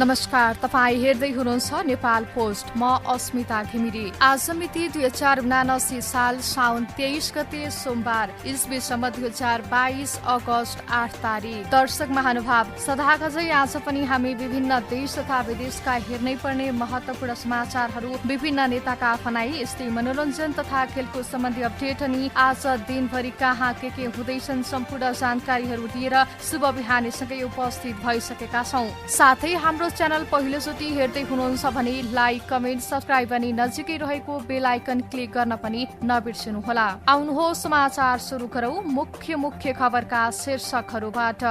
नमस्कार, तपाईँ हेर्दै हुनुहुन्छ नेपाल पोस्ट। म अस्मिता घिमिरे। आज मिति 2079 साल साउन 23 गते सोमबार, इस्वी सम्मत 2022 अगस्त 8 तारिक। दर्शक महानुभाव, सदाझै आज पनि हामी विभिन्न देश तथा विदेशका हेर्नै पर्ने महत्वपूर्ण समाचारहरू, विभिन्न नेताका भनाई, यस्तै मनोरञ्जन तथा खेलकुद सम्बन्धी अपडेट अनि आज दिनभरि कहाँ के हुँदैछन् सम्पूर्ण जानकारीहरू लिएर शुभ बिहानीसँगै उपस्थित भइसकेका छौं। साथै हाम्रो च्यानल पहिलोचोटि हेर्दै हुनुहुन्छ भने लाइक, कमेन्ट, सब्स्क्राइब अनि नजिकै रहेको बेल आइकन क्लिक गर्न पनि नबिर्सनुहोला। आउनुहोस् समाचार सुरु गरौं मुख्य खबरका शीर्षकहरूबाट।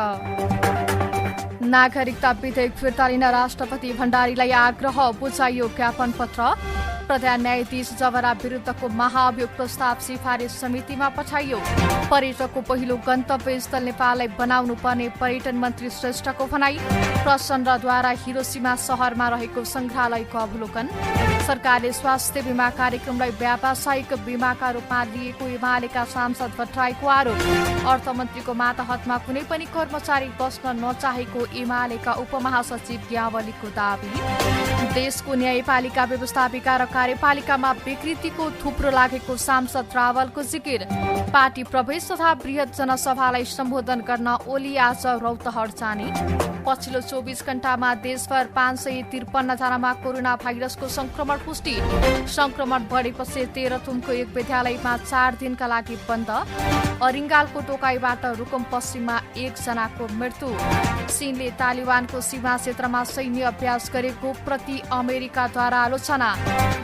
नागरिकता विधेयक फिर्ता लिन राष्ट्रपति भण्डारीलाई आग्रह, बुझाइयो ज्ञापन पत्र। प्रधान न्यायाधीश जवरा विरुद्धको महाभियोग प्रस्ताव सिफारिस समितिमा पठाइयो। पर्यटकको पहिलो गन्तव्य स्थल नेपाललाई बनाउनु पर्ने पर्यटन मन्त्री श्रेष्ठको भनाई। प्रचण्डद्वारा हिरोसीमा शहरमा रहेको संग्रहालयको अवलोकन। सरकारले स्वास्थ्य बीमा कार्यक्रमलाई व्यावसायिक बीमाका रूपमा लिएको एमालेका सांसद भट्टराईको आरोप। अर्थमन्त्रीको मातहतमा कुनै पनि कर्मचारी बस्न नचाहेको एमालेका उपमहासचिव ज्ञावलीको दावी। देशको न्यायपालिका व्यवस्थापिका र कार्यपालिकामा विकृतिको थुप्रो लागेको सांसद रावलको जिकिर। पार्टी प्रवेश तथा बृहत जनसभालाई सम्बोधन गर्न ओली आज रौतहट जाने। पछिल्लो 24 घण्टामा देशभर 553 जनामा कोरोना भाइरसको संक्रमण पुष्टि। संक्रमण बढेपछि तेह्रथुमको एक विद्यालयमा 4 दिनका लागि बन्द। अरिङ्गालको टोकाईबाट रुकुम पश्चिममा 1 जनाको मृत्यु। चीनले तालिबानको सीमा क्षेत्रमा सैन्य अभ्यास गरेको प्रति अमेरिकाद्वारा आलोचना।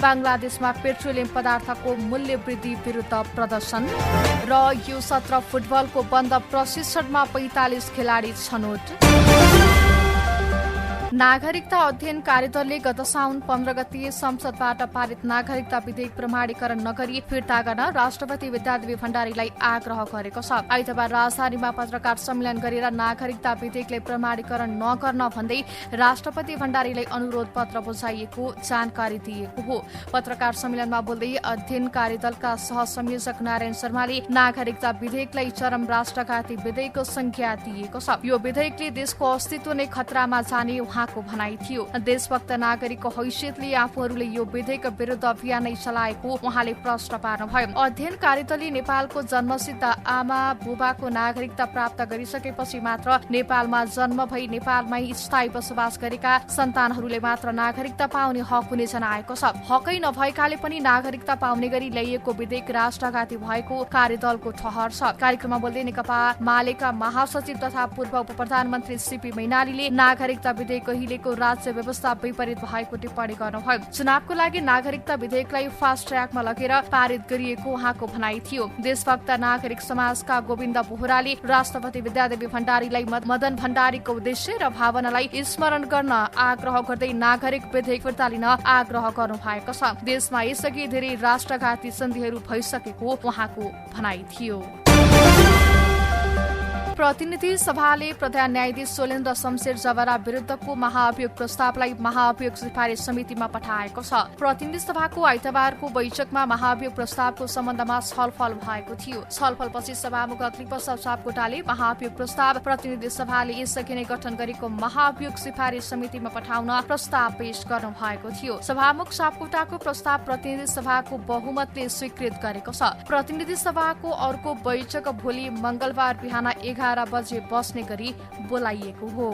बङ्गलादेशमा पेट्रोलियम पदार्थको मूल्य वृद्धि विरुद्ध प्रदर्शन। र यो सत्र फुटबलको बन्द प्रशिक्षणमा 45 खेलाडी छनौट। नागरिकता अध्ययन कार्यदलले गत साउन 15 गते संसदबाट पारित नागरिकता विधेयक प्रमाणीकरण नगरी फिर्ता गर्न राष्ट्रपति विद्यादेवी भण्डारीलाई आग्रह गरेको छ। आइतबार राजधानीमा पत्रकार सम्मेलन गरेर नागरिकता विधेयकलाई प्रमाणीकरण नगर्न भन्दै राष्ट्रपति भण्डारीलाई अनुरोध पत्र बुझाइएको जानकारी दिएको हो। पत्रकार सम्मेलनमा बोल्दै अध्ययन कार्यदलका सहसंयोजक नारायण शर्माले नागरिकता विधेयकलाई चरम राष्ट्रघाती विधेयकको संज्ञा दिएको छ। यो विधेयकले देशको अस्तित्व नै खतरामा जाने को भनाई थियो। देशभक्त नागरिकको हैसियतले आफूहरूले यो विधेयक विरुद्ध अभियान नै चलाएको उहाँले प्रश्न पार्नुभयो। अध्ययन कार्यदलले नेपालको जन्मसिद्ध आमा बुबाको नागरिकता प्राप्त गरिसकेपछि मात्र नेपालमा जन्म भई नेपालमै स्थायी बसोबास गरेका सन्तानहरूले मात्र नागरिकता पाउने हक हुने जनाएको छ। हकै नभएकाले पनि नागरिकता पाउने गरी ल्याइएको विधेयक राष्ट्रघाती भएको कार्यदलको ठहर छ। कार्यक्रममा बोल्दै नेकपा मालेका महासचिव तथा पूर्व उपप्रधानमन्त्री सीपी मैनालीले नागरिकता विधेयक अहिलेको राज्य व्यवस्था विपरीत भएको टिप्पणी गर्नुभयो। चुनावको लागि नागरिकता विधेयकलाई फास्ट ट्र्याकमा लगेर पारित गरिएको उहाँको भनाई थियो। देशभक्त नागरिक समाजका गोविन्द बोहराले राष्ट्रपति विद्यादेवी भण्डारीलाई मदन भण्डारीको उद्देश्य र भावनालाई स्मरण गर्न आग्रह गर्दै नागरिक विधेयक फिर्ता लिन आग्रह गर्नु भएको छ। देशमा यसअघि धेरै राष्ट्रघाती सन्धिहरू भइसकेको उहाँको भनाई थियो। प्रतिनिधि सभाले प्रधान न्यायाधीश सोलेन्द्र शमशेर जवरा विरुद्धको महाभियोग प्रस्तावलाई महाभियोग सिफारिस समितिमा पठाएको छ। प्रतिनिधि सभाको आइतबारको बैठकमा महाभियोग प्रस्तावको सम्बन्धमा छलफल भएको थियो। छलफलपछि सभामुख अग्निप्रसाद सापकोटाले महाभियोग प्रस्ताव प्रतिनिधि सभाले यसअघि नै गठन गरेको महाभियोग सिफारिस समितिमा पठाउन प्रस्ताव पेश गर्नु भएको थियो। सभामुख सापकोटाको प्रस्ताव प्रतिनिधि सभाको बहुमतले स्वीकृत गरेको छ। प्रतिनिधि सभाको अर्को बैठक भोलि मंगलबार बिहान 11 बजे बस्ने गरी बोलाइएको हो।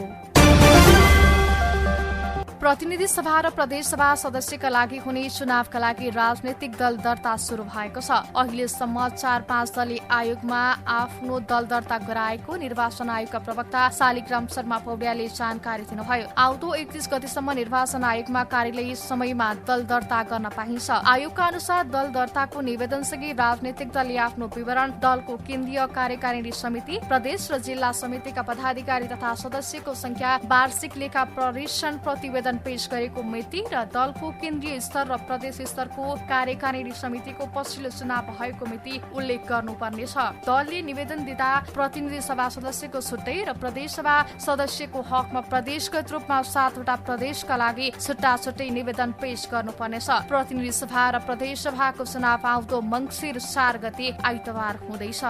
प्रतिनिधि सभा र प्रदेश सभा सदस्यका लागि हुने चुनावका लागि राजनैतिक दल दर्ता शुरू भएको छ। अहिलेसम्म 4-5 दलीय आयोगमा आफ्नो दल दर्ता गराएको निर्वाचन आयोगका प्रवक्ता शालिग्राम शर्मा पौड्यालले जानकारी दिनुभयो। आउँदो 31 गतेसम्म निर्वाचन आयोगमा कार्यालयीय समयमा दल दर्ता गर्न पाइन्छ। आयोगका अनुसार दल दर्ताको निवेदनसँगै राजनैतिक दलले आफ्नो विवरण, दलको केन्द्रीय कार्यकारिणी समिति, प्रदेश र जिल्ला समितिका पदाधिकारी तथा सदस्यको संख्या, वार्षिक लेखा परीक्षण प्रतिवेदन पेश गरेको मिति र दलको केन्द्रीय स्तर र प्रदेश स्तरको कार्यकारिणी समितिको पछिल्लो चुनाव भएको मिति उल्लेख गर्नुपर्नेछ। दलले निवेदन दिँदा प्रतिनिधि सभा सदस्यको छुट्टै र प्रदेश सभा सदस्यको हकमा प्रदेशगत रूपमा 7 वटा प्रदेशका लागि छुट्टा छुट्टै निवेदन पेश गर्नुपर्नेछ। प्रतिनिधि सभा र प्रदेश सभाको चुनाव आउँदो मङ्सिर 4 गते आइतबार हुँदैछ।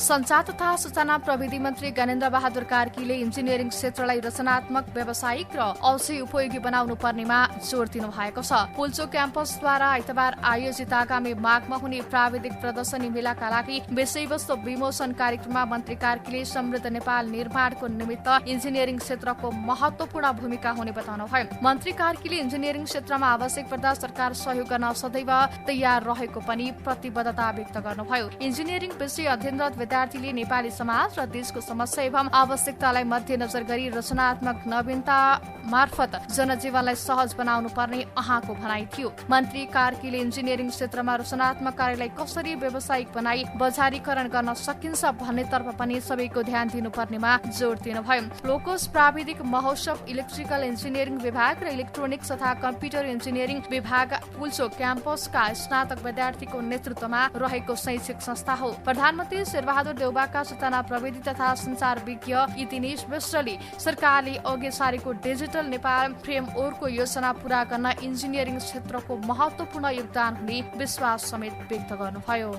सञ्चार तथा सूचना प्रविधि मन्त्री ज्ञानेन्द्र बहादुर कार्कीले इन्जिनियरिङ क्षेत्रलाई रचनात्मक व्यावसायिक र अवश्य उपयोगी बनाउनु पर्नेमा जोड दिनु भएको छ। पुल्चोक क्याम्पसद्वारा आइतबार आयोजित आगामी माघमा हुने प्राविधिक प्रदर्शनी मेलाका लागि विषयवस्तु विमोचन कार्यक्रममा मन्त्री कार्कीले समृद्ध नेपाल निर्माणको निमित्त इन्जिनियरिङ क्षेत्रको महत्वपूर्ण भूमिका हुने बताउनुभयो। मन्त्री कार्कीले इन्जिनियरिङ क्षेत्रमा आवश्यक पर्दा सरकार सहयोग गर्न सदैव तयार रहेको पनि प्रतिबद्धता व्यक्त गर्नुभयो। इन्जिनियरिङ विषय अध्ययनरत विद्यार्थीले नेपाली समाज र देशको समस्या एवं आवश्यकतालाई मध्यनजर गरी रचनात्मक नवीनता मार्फत जनजीवनलाई सहज बनाउनु पर्ने उहाँको भनाइ थियो। मन्त्री कार्कीले इन्जिनियरिङ क्षेत्रमा रचनात्मक कार्यलाई कसरी व्यावसायिक बनाई बजारीकरण गर्न सकिन्छ भन्नेतर्फ पनि सबैको ध्यान दिनुपर्नेमा जोड दिनुभयो। लोकोस प्राविधिक महोत्सव इलेक्ट्रिकल इन्जिनियरिङ विभाग र इलेक्ट्रोनिक्स तथा कम्प्युटर इन्जिनियरिङ विभाग पुल्चोक क्याम्पसका स्नातक विद्यार्थीको नेतृत्वमा रहेको शैक्षिक संस्था हो। प्रधानमन्त्री शेरबहादुर देउवाका सूचना प्रविधि तथा सञ्चार विज्ञ दिनेश विष्टले सरकारले अघि सारेको डिजिटल नेपाल फ्रेमवर्कको योजना पूरा गर्न इन्जिनियरिङ क्षेत्रको महत्वपूर्ण योगदान हुने विश्वास समेत व्यक्त गर्नुभयो।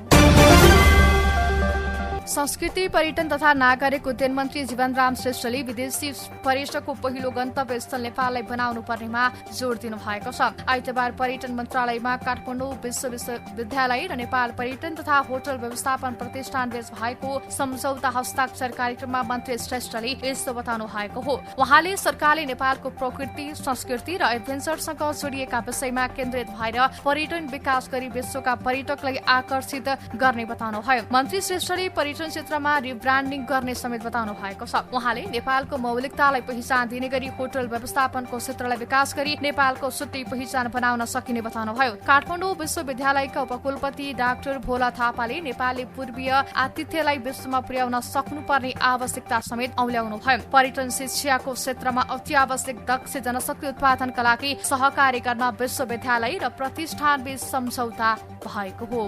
संस्कृति पर्यटन तथा नागरिक उड्डयन मन्त्री जीवनराम श्रेष्ठले विदेशी पर्यटकको पहिलो गन्तव्य स्थल नेपाललाई बनाउनु पर्नेमा जोड दिनु भएको छ। आइतबार पर्यटन मन्त्रालयमा काठमाडौँ विश्वविद्यालय र नेपाल पर्यटन तथा होटल व्यवस्थापन प्रतिष्ठान बीच भएको सम्झौता हस्ताक्षर कार्यक्रममा मन्त्री श्रेष्ठले यस्तो बताउनु भएको हो। उहाँले सरकारले नेपालको प्रकृति संस्कृति र एडभेन्चरसँग जोडिएका विषयमा केन्द्रित भएर पर्यटन विकास गरी विश्वका पर्यटकलाई आकर्षित गर्ने बताउनुभयो। मन्त्री श्रेष्ठले पर्यटन क्षेत्रमा रिब्रान्डिङ गर्ने समेत बताउनु भएको छ। उहाँले नेपालको मौलिकतालाई पहिचान दिने गरी होटल व्यवस्थापनको क्षेत्रलाई विकास गरी नेपालको छुट्टै पहिचान बनाउन सकिने बताउनुभयो। काठमाडौँ विश्वविद्यालयका उपकुलपति डाक्टर भोला थापाले नेपालले पूर्वीय आतिथ्यलाई विश्वमा पुर्याउन सक्नुपर्ने आवश्यकता समेत औल्याउनुभयो। पर्यटन शिक्षाको क्षेत्रमा अति आवश्यक दक्ष जनशक्ति उत्पादनका लागि सहकार्य गर्न विश्वविद्यालय र प्रतिष्ठान बीच सम्झौता भएको हो।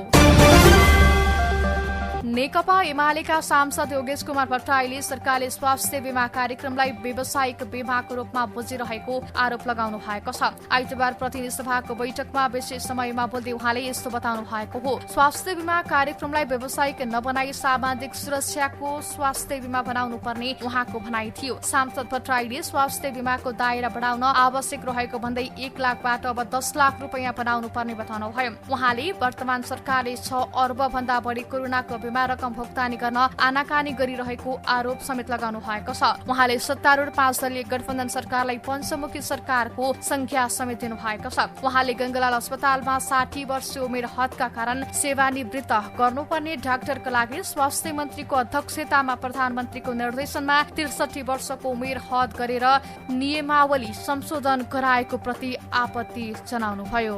नेकपा एमालेका सांसद योगेश कुमार भट्टराईले सरकारले स्वास्थ्य बीमा कार्यक्रमलाई व्यावसायिक बीमाको रूपमा बुझिरहेको आरोप लगाउनु भएको छ। आइतबार प्रतिनिधि सभाको बैठकमा विशेष समयमा बोल्दै उहाँले यस्तो बताउनु भएको हो। स्वास्थ्य बीमा कार्यक्रमलाई व्यावसायिक नबनाई सामाजिक सुरक्षाको स्वास्थ्य बीमा बनाउनु पर्ने उहाँको भनाइ थियो। सांसद भट्टराईले स्वास्थ्य बीमाको दायरा बढाउन आवश्यक रहेको भन्दै 1 लाखबाट अब 10 लाख रुपियाँ बनाउनु पर्ने बताउनुभयो। उहाँले वर्तमान सरकारले 6 अर्ब भन्दा बढी कोरोनाको बीमा रकम भुक्तानी गर्न आनाकानी गरिरहेको आरोप समेत लगाउनु भएको छ। उहाँले सत्तारूढ 5 दलीय गठबन्धन सरकारलाई पञ्चमुखी सरकारको संख्या समेत दिनु भएको छ। उहाँले गङ्गालाल अस्पतालमा 60 वर्ष उमेर हदका कारण सेवानिवृत्त गर्नुपर्ने डाक्टरका लागि स्वास्थ्य मन्त्रीको अध्यक्षतामा प्रधानमन्त्रीको निर्देशनमा 63 वर्षको उमेर हद गरेर नियमावली संशोधन गराएको प्रति आपत्ति जनाउनुभयो।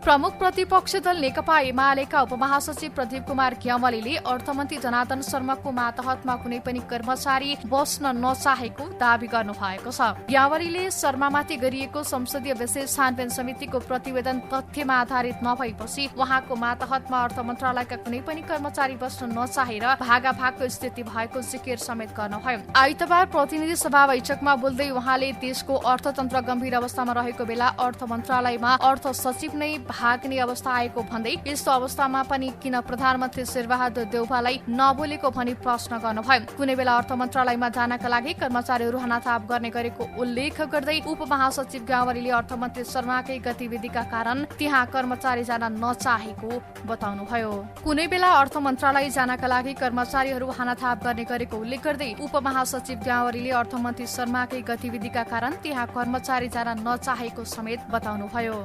प्रमुख प्रतिपक्षी दल नेकपा एमालेका उपमहासचिव प्रदीप कुमार ग्यावालीले अर्थमन्त्री जनार्दन शर्माको मातहतमा कुनै पनि कर्मचारी बस्न नचाहेको दावी गर्नु भएको छ। ग्यावालीले शर्मामाथि गरिएको संसदीय विशेष छानबिन समितिको प्रतिवेदन तथ्यमा आधारित नभएपछि उहाँको मातहतमा अर्थ मन्त्रालयका कुनै पनि कर्मचारी बस्न नचाहेर भागाभागको स्थिति भएको जिकिर समेत गर्नुभयो। आइतबार प्रतिनिधि सभा बैठकमा बोल्दै उहाँले देशको अर्थतन्त्र गम्भीर अवस्थामा रहेको बेला अर्थ मन्त्रालयमा अर्थ सचिव नै भाग्ने अवस्था आएको भन्दै यस्तो अवस्थामा पनि किन प्रधानमन्त्री शेरबहादुर देउवालाई नबोलेको भनी प्रश्न गर्नुभयो। कुनै बेला अर्थ मन्त्रालयमा जानका लागि कर्मचारीहरू हनाताप गर्ने गरेको उल्लेख गर्दै उपमहासचिव ग्यावालीले अर्थमन्त्री शर्माकै गतिविधिका कारण त्यहाँ कर्मचारी जान नचाहेको बताउनुभयो। कुनै बेला अर्थ मन्त्रालय जानका लागि कर्मचारीहरू हनाताप गर्ने गरेको उल्लेख गर्दै उपमहासचिव ग्यावालीले अर्थमन्त्री शर्माकै गतिविधिका कारण त्यहाँ कर्मचारी जान नचाहेको समेत बताउनुभयो।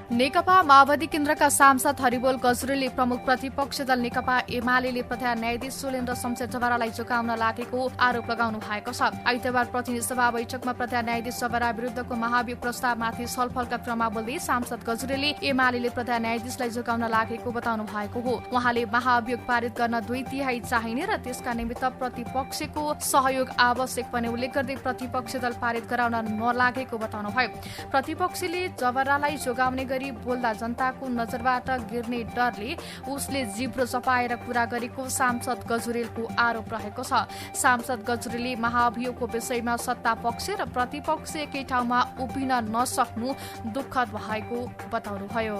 नेकपा माओवादी केन्द्रका सांसद हरिबोल गजुरेलले प्रमुख प्रतिपक्षी दल नेकपा एमाले प्रधान न्यायाधीश सुलेन्द्र शमशेर जबरालाई जोगाउन लागेको आरोप लगाउनु भएको छ। आइतबार प्रतिनिधि सभा बैठकमा प्रधान न्यायाधीश जबरा विरुद्धको महाभियोग प्रस्तावमाथि छलफलका क्रममा बोल्दै सांसद गजुरेलले एमाले प्रधान न्यायाधीशलाई जोगाउन लागेको बताउनु भएको हो। उहाँले महाभियोग पारित गर्न 2/3 चाहिने र त्यसका निमित्त प्रतिपक्षको सहयोग आवश्यक पर्ने उल्लेख गर्दै प्रतिपक्षी दल पारित गराउन नलागेको बताउनुभयो। प्रतिपक्षीले जबरालाई जोगाउने गरी बोल्दा जनताको नजरबाट गिर्ने डरले उसले जिब्रो चपाएर कुरा गरेको सांसद गजुरेलको आरोप रहेको छ। सांसद गजुरेलले महाभियोगको विषयमा सत्ता पक्ष र प्रतिपक्ष एकै ठाउँमा उभिन नसक्नु दुःखद भएको बताउनुभयो।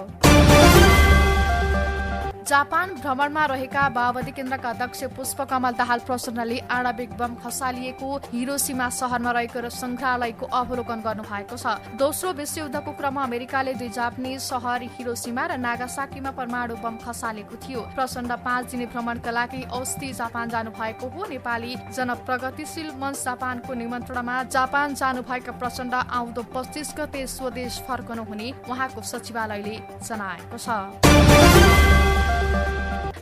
जापान भ्रमणमा रहेका माओवादी केन्द्रका अध्यक्ष पुष्पकमल दाहाल प्रचण्डले आणविक बम खसालिएको हिरोसिमा शहरमा रहेको संग्रहालयको अवलोकन गर्नु भएको छ। दोस्रो विश्वयुद्धको क्रममा अमेरिकाले 2 जापानिज शहर हिरोसिमा र नागासाकीमा परमाणु बम खसालेको थियो। प्रचण्ड 5 दिने भ्रमणका लागि अस्ति जापान जानु भएको हो। नेपाली जनप्रगतिशील मञ्च जापानको निमन्त्रणामा जापान जानुभएका प्रचण्ड आउँदो 25 गते स्वदेश फर्कनु हुने उहाँको सचिवालयले जनाएको छ।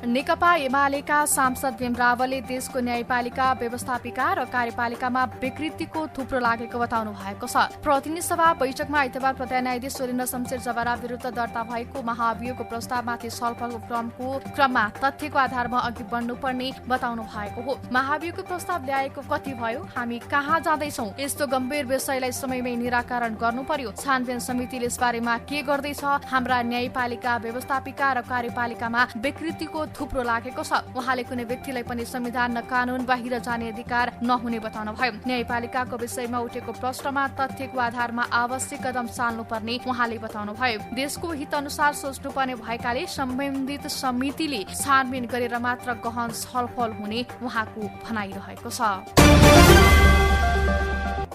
नेकपा एमालेका सांसद भीम रावलले देशको न्यायपालिका व्यवस्थापिका र कार्यपालिकामा विकृतिको थुप्रो लागेको बताउनु भएको छ। प्रतिनिधि सभा बैठकमा आइतबार प्रधान न्यायाधीश सुरेन्द्र शमशेर जबरा विरुद्ध दर्ता भएको महाभियोगको प्रस्तावमाथि छलफलको क्रममा तथ्यको आधारमा अघि बढ्नुपर्ने बताउनु भएको हो। महाभियोगको प्रस्ताव ल्याएको कति भयो, हामी कहाँ जाँदैछौँ, यस्तो गम्भीर विषयलाई समयमै निराकरण गर्नु पर्यो। छानबिन समितिले यसबारेमा के गर्दैछ, हाम्रा न्यायपालिका व्यवस्थापिका र कार्यपालिकामा विकृतिको थुप्रो लागेको छ। उहाँले कुनै व्यक्तिलाई पनि संविधान र कानून बाहिर जाने अधिकार नहुने बताउनु भयो। न्यायपालिकाको विषयमा उठेको प्रश्नमा तथ्यको आधारमा आवश्यक कदम चाल्नुपर्ने उहाँले बताउनु भयो। देशको हित अनुसार सोच्नुपर्ने भएकाले सम्बन्धित समितिले छानबिन गरेर मात्र गहन छलफल हुने उहाँको भनाइरहेको छ।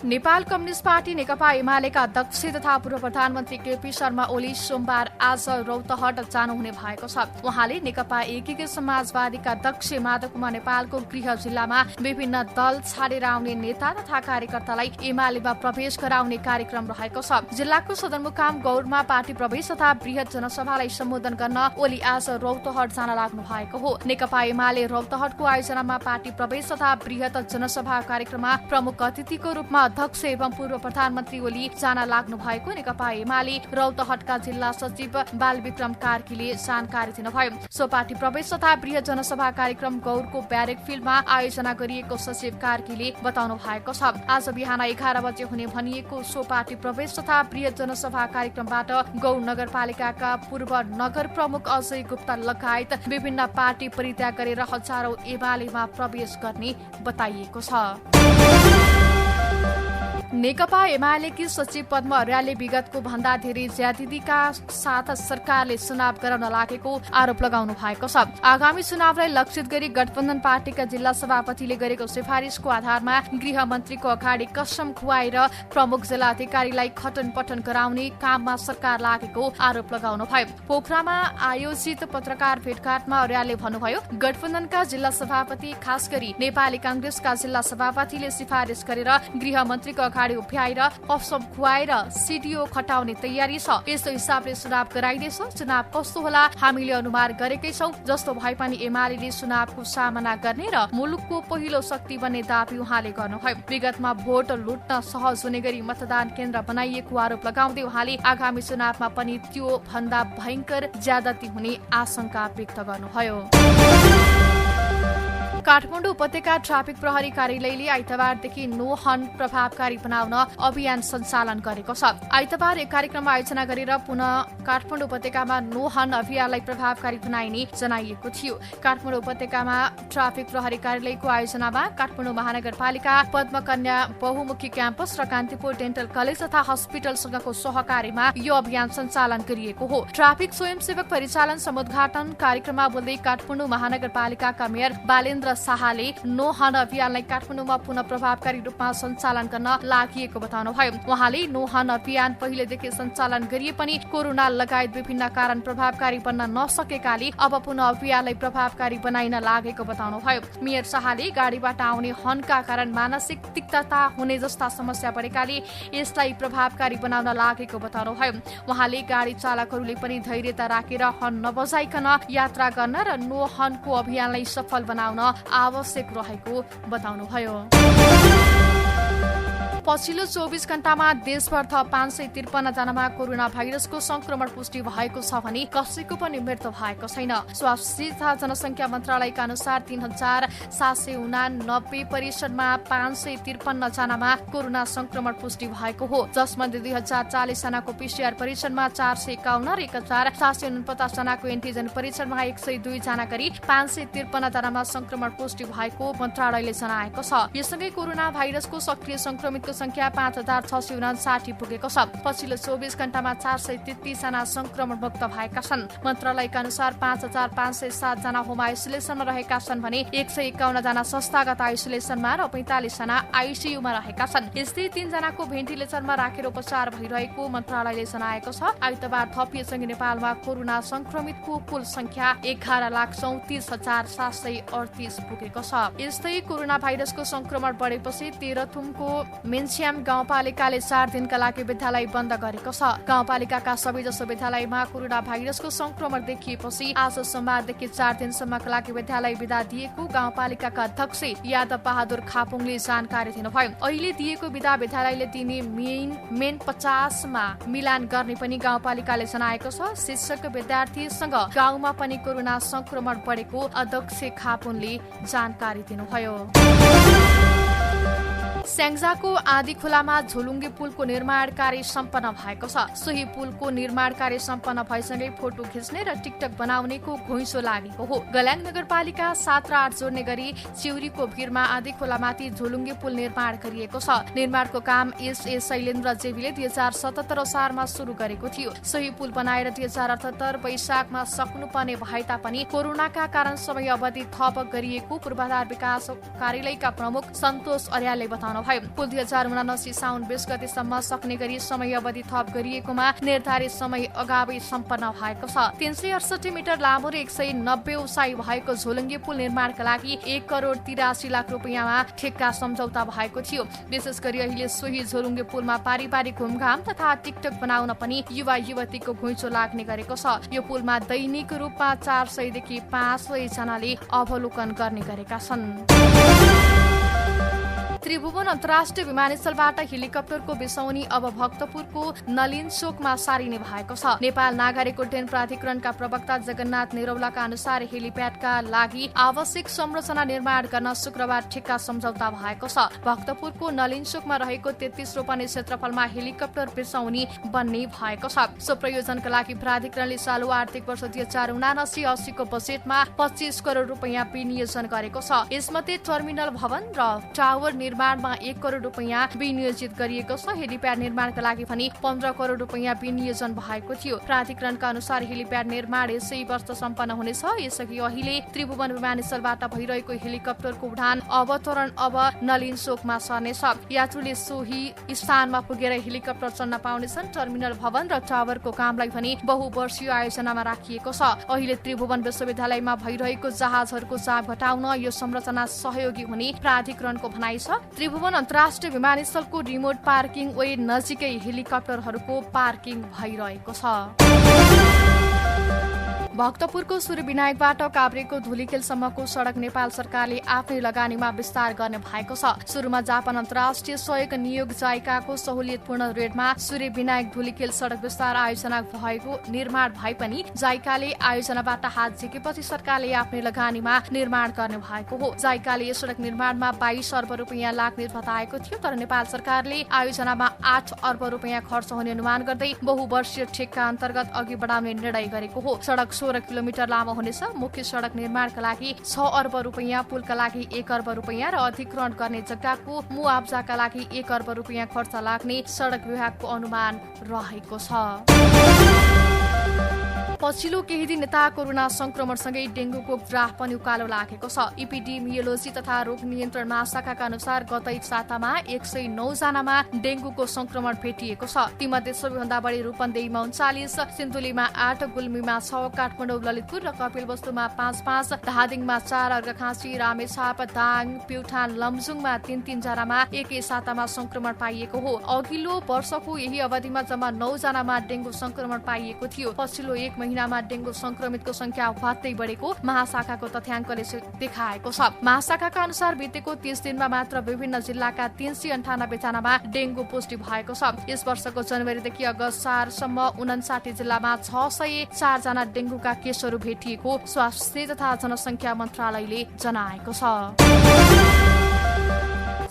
नेपाल कम्युनिस्ट पार्टी नेकपा एमालेका अध्यक्ष तथा पूर्व प्रधानमन्त्री केपी शर्मा ओली सोमबार आज रौतहट जानुहुने भएको छ। उहाँले नेकपा एकीकृत समाजवादीका अध्यक्ष माधव कुमार नेपालको गृह जिल्लामा विभिन्न दल छाडेर आउने नेता तथा कार्यकर्तालाई एमालेमा प्रवेश गराउने कार्यक्रम रहेको छ। जिल्लाको सदरमुकाम गौरमा पार्टी प्रवेश तथा बृहत जनसभालाई सम्बोधन गर्न ओली आज रौतहट जान लाग्नु भएको हो। नेकपा एमाले रौतहटको आयोजनामा पार्टी प्रवेश तथा बृहत जनसभा कार्यक्रममा प्रमुख अतिथिको रूपमा अध्यक्ष एवं पूर्व प्रधानमन्त्री ओली जान लाग्नु भएको नेकपा एमाले रौतहटका जिल्ला सचिव बालविक्रम कार्कीले जानकारी दिनुभयो। सो पार्टी प्रवेश तथा बृहत जनसभा कार्यक्रम गौरको ब्यारेक फिल्डमा आयोजना गरिएको सचिव कार्कीले बताउनु भएको छ। आज बिहान 11 बजे हुने भनिएको सो पार्टी प्रवेश तथा बृहत जनसभा कार्यक्रमबाट गौर नगरपालिकाका पूर्व नगर प्रमुख अजय गुप्ता लगायत विभिन्न पार्टी परित्याग गरेर हजारौं एमालेमा प्रवेश गर्ने बताइएको छ। नेकपा एमालेकी सचिव पद्म अर्यालले विगतको भन्दा धेरै ज्यादतीका साथ सरकारले चुनाव गराउन लागेको आरोप लगाउनु भएको छ। आगामी चुनावलाई लक्षित गरी गठबन्धन पार्टीका जिल्ला सभापतिले गरेको सिफारिसको आधारमा गृहमन्त्रीको अगाडि कसम खुवाएर प्रमुख जिल्ला अधिकारीलाई खटन पटन गराउने काममा सरकार लागेको आरोप लगाउनु भयो। पोखरामा आयोजित पत्रकार भेटघाटमा अर्यालले भन्नुभयो, गठबन्धनका जिल्ला सभापति खास गरी नेपाली कांग्रेसका जिल्ला सभापतिले सिफारिस गरेर गृहमन्त्रीको उभ्याएर कसम खुवाएर सिडिओ खटाउने तयारी छ। यस्तो हिसाबले चुनाव गराइनेछ। चुनाव कस्तो होला हामीले अनुमान गरेकै छौं। जस्तो भए पनि एमालेले चुनावको सामना गर्ने र मुलुकको पहिलो शक्ति बन्ने दाबी उहाँले गर्नुभयो। विगतमा भोट लुट्न सहज हुने गरी मतदान केन्द्र बनाइएको आरोप लगाउँदै उहाँले आगामी चुनावमा पनि त्यो भन्दा भयंकर ज्यादती हुने आशंका व्यक्त गर्नुभयो। काठमाडौँ उपत्यका ट्राफिक प्रहरी कार्यालयले आइतबारदेखि नो हर्न प्रभावकारी बनाउन अभियान सञ्चालन गरेको छ। आइतबार एक कार्यक्रम आयोजना गरेर पुनः काठमाडौँ उपत्यकामा नो हर्न अभियानलाई प्रभावकारी बनाइने जनाइएको थियो। काठमाडौँ उपत्यकामा ट्राफिक प्रहरी कार्यालयको आयोजनामा काठमाडौँ महानगरपालिका पद्मकन्या बहुमुखी क्याम्पस र कान्तिपुर डेन्टल कलेज तथा हस्पिटलसँगको सहकार्यमा यो अभियान सञ्चालन गरिएको हो। ट्राफिक स्वयंसेवक परिचालन समुद्घाटन कार्यक्रममा बोल्दै काठमाडौँ महानगरपालिकाका मेयर बालेन्द्र शाहले नो हर्न अभियानलाई काठमाडौँमा पुनः प्रभावकारी रूपमा सञ्चालन गर्न लागि बताउनुभयो। उहाँले नो हर्न अभियान पहिलेदेखि सञ्चालन गरिए पनि कोरोना लगायत विभिन्न कारण प्रभावकारी बन्न नसकेकाले अब पुनः अभियानलाई प्रभावकारी बनाइन लागेको बताउनुभयो। मेयर शाहले गाडीबाट आउने हर्नका कारण मानसिक तिक्तता हुने जस्ता समस्या बढेकाले यसलाई प्रभावकारी बनाउन लागेको बताउनुभयो। उहाँले गाडी चालकहरूले पनि धैर्यता राखेर हर्न नबजाइकन यात्रा गर्न र नो हर्नको अभियानलाई सफल बनाउन आवश्यक रहेको बताउनुभयो। पछिल्लो 24 घण्टामा देशभर थप 553 जनामा कोरोना भाइरसको संक्रमण पुष्टि भएको छ भने कसैको पनि मृत्यु भएको छैन। स्वास्थ्य तथा जनसंख्या मन्त्रालयका अनुसार 3789 परीक्षणमा 553 जनामा कोरोना संक्रमण पुष्टि भएको हो, जसमध्ये 2040 जनाको पीसीआर परीक्षणमा 451 र 1749 जनाको एन्टिजेन परीक्षणमा 102 जना गरी 553 जनामा संक्रमण पुष्टि भएको मन्त्रालयले जनाएको छ। यससँगै कोरोना भाइरसको सक्रिय संक्रमितको संख्या 5659 पुगेको छ। पछिल्लो 24 घण्टामा 433 जना संक्रमण मुक्त भएका छन्। मन्त्रालयका अनुसार 5507 जना होम आइसोलेसनमा रहेका छन् भने 151 जना संस्थागत आइसोलेसनमा र 45 जना आइसियुमा रहेका छन्। यस्तै 3 जनाको भेन्टिलेटरमा राखेर उपचार भइरहेको मन्त्रालयले जनाएको छ। आइतबार थपिएसँगै नेपालमा कोरोना संक्रमितको कुल संख्या 11,34,738 पुगेको छ। यस्तै कोरोना भाइरसको संक्रमण बढेपछि तेह्रथुमको मेन्स्याम गाउँपालिकाले 4 दिनका लागि विद्यालय बन्द गरेको छ। गाउँपालिकाका सबैजसो विद्यालयमा कोरोना भाइरसको संक्रमण देखिएपछि आज सोमबारदेखि 4 दिनसम्मका लागि विद्यालय बिदा दिएको गाउँपालिकाका अध्यक्ष यादव बहादुर खापुङले जानकारी दिनुभयो। अहिले दिएको बिदा विद्यालयले दिने मेन 50 मा मिलान गर्ने पनि गाउँपालिकाले जनाएको छ। शिक्षक विद्यार्थीसँग गाउँमा पनि कोरोना संक्रमण बढेको अध्यक्ष खापुङले जानकारी दिनुभयो। स्याङ्जाको आधी खोलामा झोलुङ्गे पुलको निर्माण कार्य सम्पन्न भएको छ। सोही पुलको निर्माण कार्य सम्पन्न भएसँगै फोटो खिच्ने र टिकटक बनाउनेको घुइँचो लागेको हो। गल्याङ नगरपालिका 7 र 8 जोड्ने गरी चिउरीको भिरमा आधी खोलामाथि झोलुङ्गे पुल निर्माण गरिएको छ। निर्माणको काम एसए शैलेन्द्र जेवीले 2077 असारमा सुरु गरेको थियो। सोही पुल बनाएर 2078 वैशाखमा सक्नुपर्ने भए तापनि कोरोनाका कारण समय अवधि थप गरिएको पूर्वाधार विकास कार्यालयका प्रमुख सन्तोष अर्यालले बताउनु भयो। पुल 2079 साउन 20 गतेसम्म सक्ने गरी समय अवधि थप गरिएकोमा निर्धारित समय अगावै सम्पन्न भएको छ। 368 मिटर लामो र 190 उचाइ भएको झोलुङ्गे पुल निर्माणका लागि 1,83,00,000 रुपियाँमा ठेक्का सम्झौता भएको थियो। विशेष गरी अहिले सोही झोलुङ्गे पुलमा पारिवारिक घुमघाम तथा टिकटक बनाउन पनि युवा युवतीको घुइँचो लाग्ने गरेको छ। यो पुलमा दैनिक रूपमा 400 देखि 500 जनाले अवलोकन गर्ने गरेका छन्। त्रिभुवन अन्तर्राष्ट्रिय विमानस्थलबाट हेलिकप्टरको बिसौनी अब भक्तपुरको नलिनचोकमा सारिने भएको छ। नेपाल नागरिक उड्डयन प्राधिकरणका प्रवक्ता जगन्नाथ निरौलाका अनुसार हेलिप्याडका लागि आवश्यक संरचना निर्माण गर्न शुक्रबार ठेक्का सम्झौता भएको छ। भक्तपुरको नलिनचोकमा रहेको 33 रोपनी क्षेत्रफलमा हेलिकप्टर बिसौनी बन्ने भएको छ। सो प्रयोजनका लागि प्राधिकरणले चालु आर्थिक वर्ष 2079-80 को बजेटमा 25 करोड रुपियाँ विनियोजन गरेको छ। यसमध्ये टर्मिनल भवन र टावर निर्माणमा 1 करोड रुपियाँ विनियोजित गरिएको छ। हेलिप्याड निर्माणका लागि पनि 15 करोड रुपियाँ विनियोजन भएको थियो। प्राधिकरणका अनुसार हेलिप्याड निर्माण यसै वर्ष सम्पन्न हुनेछ। यसअघि अहिले त्रिभुवन विमानस्थलबाट भइरहेको हेलिकप्टरको उडान अवतरण अब नलिनचोकमा सर्नेछ। यात्रुले सोही स्थानमा पुगेर हेलिकप्टर चढ्न पाउनेछन्। टर्मिनल भवन र टावरको कामलाई पनि बहुवर्षीय आयोजनामा राखिएको छ। अहिले त्रिभुवन विश्वविद्यालयमा भइरहेको जहाजहरूको चाप घटाउन यो संरचना सहयोगी हुने प्राधिकरणको भनाइ छ। त्रिभुवन अन्तर्राष्ट्रिय विमानस्थलको रिमोट पार्किङ वे नजिकै हेलिकप्टरहरूको पार्किङ भइरहेको छ। भक्तपुरको सूर्यविनायकबाट काभ्रेको धुलीखेलसम्मको सड़क नेपाल सरकारले आफ्नै लगानीमा विस्तार गर्ने भएको छ। सुरुमा जापान अन्तर्राष्ट्रिय सहयोग नियोग जायकाको सहुलियतपूर्ण रेटमा सूर्यविनायक धुलीखेल सड़क विस्तार आयोजना भएको निर्माण भए पनि जायकाले आयोजनाबाट हात झिकेपछि सरकारले आफ्नै लगानीमा निर्माण गर्ने भएको हो। जायकाले यस सड़क निर्माणमा 22 अर्ब रुपियाँ लाग्ने बताएको थियो, तर नेपाल सरकारले आयोजनामा 8 अर्ब रुपियाँ खर्च हुने अनुमान गर्दै बहुवर्षीय ठेक्का अन्तर्गत अघि बढाउने निर्णय गरेको हो। सड़क 16 किलोमिटर लामो हुनेछ। मुख्य सड़क निर्माणका लागि 6 अर्ब रुपियाँ, पुलका लागि 1 अर्ब रुपियाँ र अधिग्रहण गर्ने जग्गाको मुआब्जाका लागि 1 अर्ब रुपियाँ खर्च लाग्ने सड़क विभागको अनुमान रहेको छ। पछिल्लो केही दिन यता कोरोना संक्रमणसँगै डेंगूको ग्राफ पनि उकालो लागेको छ। इपिडेमियोलोजी तथा रोग नियन्त्रण महाशाखाका अनुसार गत एक सातामा 109 जनामा डेंगूको संक्रमण भेटिएको छ। तीमध्ये सबैभन्दा बढी रूपन्देहीमा 39, सिन्धुलीमा 8, गुल्मीमा 6, काठमाडौँ, ललितपुर र कपिलवस्तुमा 5-5, धादिङमा 4, अर्घाखाँची, रामेछाप, दाङ, प्युठान, लमजुङमा 3-3 जनामा एकै सातामा संक्रमण पाइएको हो। अघिल्लो वर्षको यही अवधिमा जम्मा 9 जनामा डेंगू संक्रमण पाइएको थियो। पछिल्लो एक महिनामा डेंगू संक्रमितको संख्या हट्दै बढेको महाशाखाको तथ्याङ्कले देखाएको छ। महाशाखाका अनुसार बितेको 30 दिनमा मात्र विभिन्न जिल्लाका 398 जनामा डेंगू पुष्टि भएको छ। यस वर्षको जनवरीदेखि अगस्त 4सम्म 59 जिल्लामा 604 जना डेंगूका केसहरू भेटिएको स्वास्थ्य तथा जनसंख्या मन्त्रालयले जनाएको छ।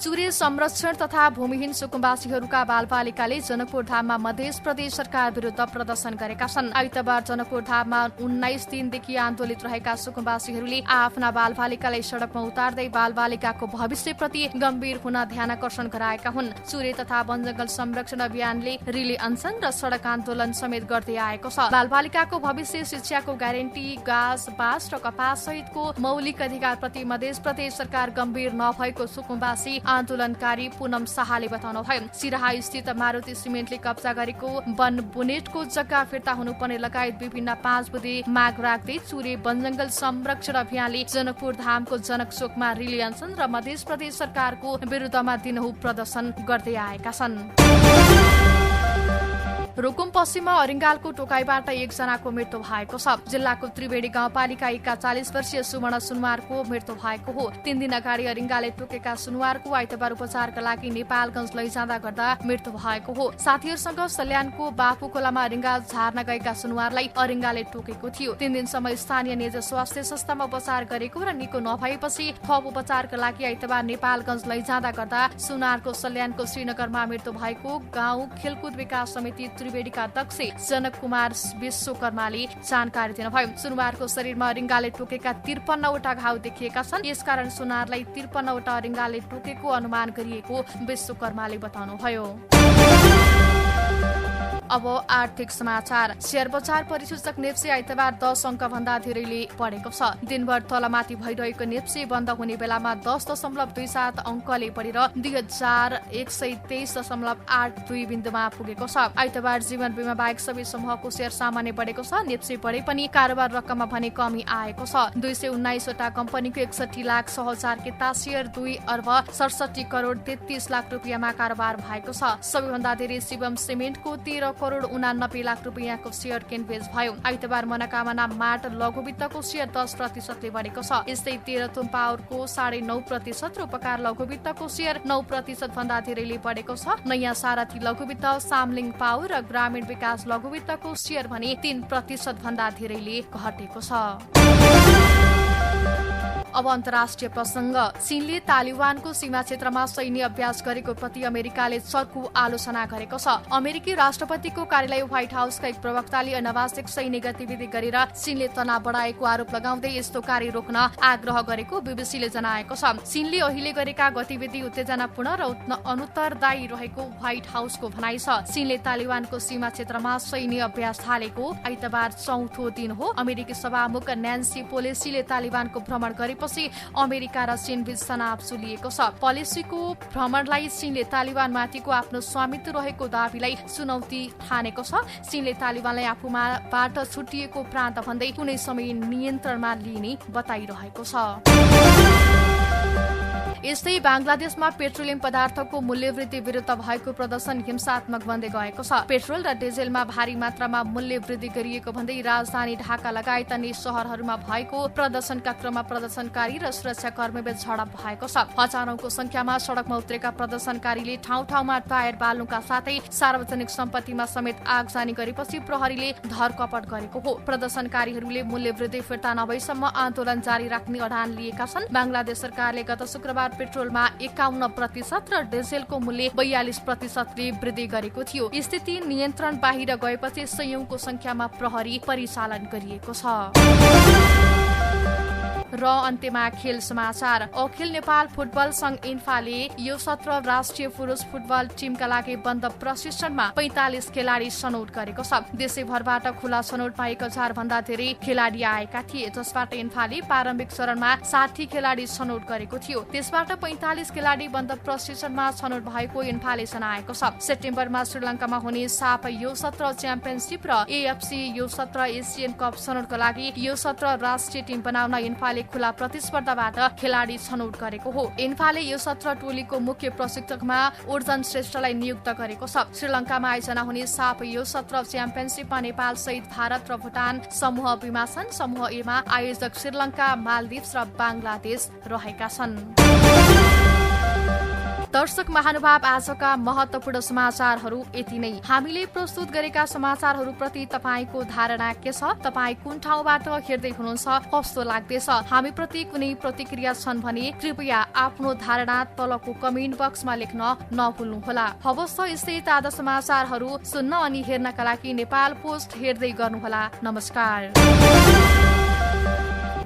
चुरे संरक्षण तथा भूमिहीन सुकुम्बासीहरूका बालबालिकाले जनकपुर धाममा मध्य प्रदेश सरकार विरुद्ध प्रदर्शन गरेका छन्। आइतबार जनकपुर धाममा 19 दिनदेखि आन्दोलित रहेका सुकुम्बासीहरूले आफ्ना बालबालिकालाई सड़कमा उतार्दै बालबालिकाको भविष्यप्रति गम्भीर हुन ध्यानकर्षण गराएका हुन्। चुरे तथा वनजंगल संरक्षण अभियानले रिले अनसन र सड़क आन्दोलन समेत गर्दै आएको छ। बालबालिकाको भविष्य, शिक्षाको ग्यारेन्टी, घाँस, बाँस र कपास सहितको मौलिक अधिकारप्रति मध्य प्रदेश सरकार गम्भीर नभएको सुकुम्बासी आन्दोलनकारी पूनम शाहले बताउनुभयो। सिराहा स्थित मारुति सिमेन्टले कब्जा गरेको वन बुनेटको जग्गा फिर्ता हुनुपर्ने लगायत विभिन्न 5 बुँदे माग राख्दै चुरे वनजंगल संरक्षण अभियानले जनकपुर धामको जनकचोकमा रिले अनसन र मध्य प्रदेश सरकारको विरुद्धमा दिनहुँ प्रदर्शन गर्दै आएका छन्। रुकुम पश्चिममा अरिङ्गालको टोकाइबाट एकजनाको मृत्यु भएको छ। जिल्लाको त्रिवेणी गाउँपालिका 1 का 40 वर्षीय सुमन सुनवारको मृत्यु भएको हो। 3 दिन अगाडि अरिङ्गालले टोकेका सुनवारको आइतबार उपचारका लागि नेपालगञ्ज लैजाँदा गर्दा मृत्यु भएको हो। साथीहरूसँग सल्यानको बाफुखोलामा अरिङ्गाल झार्न गएका सुनवारलाई अरिङ्गालले टोकेको थियो। 3 दिनसम्म स्थानीय निजी स्वास्थ्य संस्थामा उपचार गरेको र निको नभएपछि थप उपचारका लागि आइतबार नेपालगञ्ज लैजाँदा गर्दा सुनवारको सल्यानको श्रीनगरमा मृत्यु भएको गाउँ खेलकुद विकास समिति त्रिवेणीका अध्यक्ष जनक कुमार विश्वकर्माले जानकारी दिनुभयो। सुनवारको शरीरमा अरिङ्गालले टोकेका 53 वटा घाउ देखिएका छन्। यसकारण सुनवारलाई 53 वटा अरिङ्गालले टोकेको अनुमान गरिएको विश्वकर्माले बताउनुभयो। अब आर्थिक समाचार। शेयर बजार परिसूचक नेप्से आइतबार 10 अङ्क भन्दा धेरैले बढेको छ। दिनभर तलमाथि भइरहेको नेप्से बन्द हुने बेलामा 10.27 अङ्कले बढेर 2123.82 बिन्दुमा पुगेको छ। आइतबार जीवन बीमा बाहेक सबै समूहको शेयर सामान्य बढेको छ। नेप्से बढे पनि कारोबार रकममा भने कमी आएको छ। 219 वटा कम्पनीको 61,06,000 शेयर 2 अर्ब 67 करोड 33 लाख रुपियाँमा कारोबार भएको छ। सबैभन्दा धेरै शिवम सिमेन्टको 13 करोड 89 लाख रुपियाँको शेयर किनबेच भयो। आइतबार मनोकामना मार्ट लघुवित्तको शेयर 10% ले बढेको छ। यस्तै तेह्रथुम पावरको 9.5% र उपकार लघुवित्तको शेयर 9% भन्दा धेरैले बढेको छ। नयाँ सारथी लघुवित्त, सामलिङ पावर र ग्रामीण विकास लघुवित्तको शेयर भने 3% भन्दा धेरैले घटेको छ। अब अन्तर्राष्ट्रिय प्रसंग। चीनले तालिबानको सीमा क्षेत्रमा सैन्य अभ्यास गरेको प्रति अमेरिकाले चर्को आलोचना गरेको छ। अमेरिकी राष्ट्रपतिको कार्यालय व्हाइट हाउसका एक प्रवक्ताले अनावश्यक सैन्य गतिविधि गरेर चीनले तनाव बढाएको आरोप लगाउँदै यस्तो कार्य रोक्न आग्रह गरेको बीबीसीले जनाएको छ। चीनले अहिले गरेका गतिविधि उत्तेजनापूर्ण र अनुत्तरदायी रहेको व्हाइट हाउसको भनाइ छ। चीनले तालिबानको सीमा क्षेत्रमा सैन्य अभ्यास थालेको आइतबार 4औं दिन हो। अमेरिकी सभामुख न्यान्सी पेलोसीले तालिबानको भ्रमण गरेपछि अमेरिका र चीन बीच तनाव चुलिएको छ। पेलोसीको भ्रमणलाई चीनले तालिबानमाथिको आफ्नो स्वामित्व रहेको दावीलाई चुनौती ठानेको छ। चीनले तालिबानलाई आफूबाट छुटिएको प्रान्त भन्दै कुनै समय नियन्त्रणमा लिने बताइरहेको छ। यस्तै बांग्लादेशमा पेट्रोलियम पदार्थको मूल्य वृद्धि विरुद्ध भएको प्रदर्शन हिंसात्मक बन्दै गएको छ। पेट्रोल र डिजेलमा भारी मात्रामा मूल्य वृद्धि गरिएको भन्दै राजधानी ढाका लगायत अन्य शहरहरूमा भएको प्रदर्शनका क्रममा प्रदर्शनकारी र सुरक्षाकर्मीबीच झडप भएको छ। हजारौंको संख्यामा सड़कमा उत्रेका प्रदर्शनकारीले ठाउँ ठाउँमा टायर बाल्नुका साथै सार्वजनिक सम्पत्तिमा समेत आगजनी गरेपछि प्रहरीले धरकपट गरेको हो। प्रदर्शनकारीहरूले मूल्य वृद्धि फिर्ता नभएसम्म आन्दोलन जारी राख्ने अडान लिएका छन्। बांग्लादेश सरकारले गत शुक्रबार पेट्रोलमा 51% र डिजेलको मूल्य 42% ले वृद्धि गरेको थियो। स्थिति नियन्त्रण बाहिर गएपछि सयौंको संख्यामा प्रहरी परिचालन गरिएको छ। र अन्त्यमा खेल समाचार। अखिल नेपाल फुटबल संघ इन्फाले यो सत्र राष्ट्रिय पुरुष फुटबल टिमका लागि बन्द प्रशिक्षणमा 45 खेलाडी छनौट गरेको छ। देशैभरबाट खुला छनौटमा 1000 भन्दा धेरै खेलाडी आएका थिए, जसबाट इन्फाले प्रारम्भिक चरणमा 60 खेलाडी छनौट गरेको थियो। त्यसबाट 45 खेलाडी बन्द प्रशिक्षणमा छनौट भएको इन्फाले जनाएको छ। सेप्टेम्बरमा श्रीलङ्कामा हुने साफ यो सत्र च्याम्पियनशिप र एएफसी यो सत्र एसियन कप छनौटका लागि यो सत्र राष्ट्रिय टिम बनाउन इन्फाले खुला प्रतिस्पर्धाबाट खेलाडी छनौट गरेको हो। इन्फाले यो सत्र टोलीको मुख्य प्रशिक्षकमा अर्जुन श्रेष्ठलाई नियुक्त गरेको छ। श्रीलङ्कामा आयोजना हुने साफ यो सत्र च्याम्पियनशिपमा नेपाल सहित भारत र भुटान समूह बीमा छन्। समूह एमा आयोजक श्रीलङ्का, मालदिप्स र बांग्लादेश रहेका छन्। दर्शक महानुभाव, आजका महत्त्वपूर्ण समाचारहरू यति नै। हामीले प्रस्तुत गरेका समाचारहरू प्रति तपाईको धारणा के छ? तपाई कुन ठाउँबाट हेर्दै हुनुहुन्छ? कस्तो लाग्दैछ? हामी प्रति कुनै प्रतिक्रिया छन् भने कृपया आफ्नो धारणा तलको कमेन्ट बक्समा लेख्न नभुल्नुहोला। हवस् त, यस्तै ताजा समाचारहरू सुन्न अनि हेर्नका लागि नेपाल पोस्ट हेर्दै गर्नुहोला। नमस्कार।